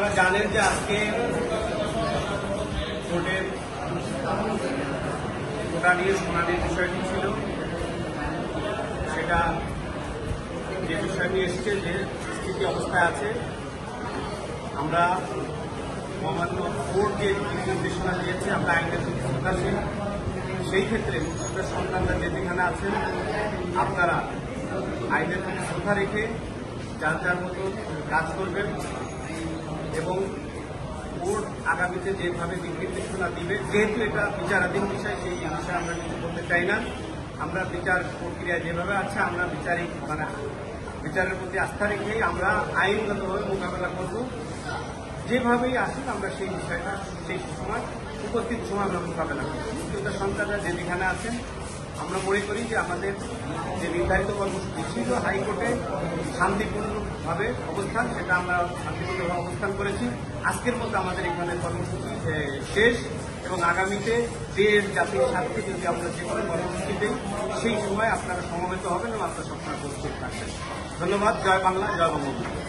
আপনারা জানেন যে আজকে কোর্টের কোটা নিয়ে শুনানির বিষয়টি ছিল, সেটা যে বিষয়টি এসছে যে স্থিতি অবস্থায় আছে। আমরা মহামান্য কোর্ট যে নির্দেশনা দিয়েছে আমরা আইনের প্রতি শ্রদ্ধাশীল। সেই ক্ষেত্রে মুক্তিযোদ্ধার সন্তানরা যে যেখানে আছেন আপনারা আইনের প্রতি শ্রদ্ধা রেখে যার যার মতো কাজ করবেন এবং কোর্ট আগামীতে যেভাবে দিক নির্দেশনা দিবে, যেহেতু এটা বিচারাধীন বিষয় সেই বিষয়ে আমরা কিছু বলতে চাই না। আমরা বিচার প্রক্রিয়া যেভাবে আছে আমরা বিচারের প্রতি আস্থা রেখেই আমরা আইনগতভাবে মোকাবেলা করব। যেভাবেই আসুন আমরা সেই বিষয়টা সেই সময় উপস্থিত সময় আমরা মোকাবেলা করব। মুক্তিযোদ্ধা সন্তানরা যে যেখানে আছেন আমরা মনে করি যে আমাদের যে নির্ধারিত কর্মসূচি ছিল হাইকোর্টে শান্তিপূর্ণভাবে অবস্থান, সেটা আমরা শান্তিপূর্ণভাবে অবস্থান করেছি। আজকের মতো আমাদের এখানে কর্মসূচি শেষ এবং আগামীতে দেশ জাতির স্বার্থে যদি আমরা যে কোনো কর্মসূচি দিই সেই সময় আপনারা সমবেত হবেন এবং আপনারা সবসময় উপস্থিত থাকবেন। ধন্যবাদ। জয় বাংলা, জয় বঙ্গবন্ধু।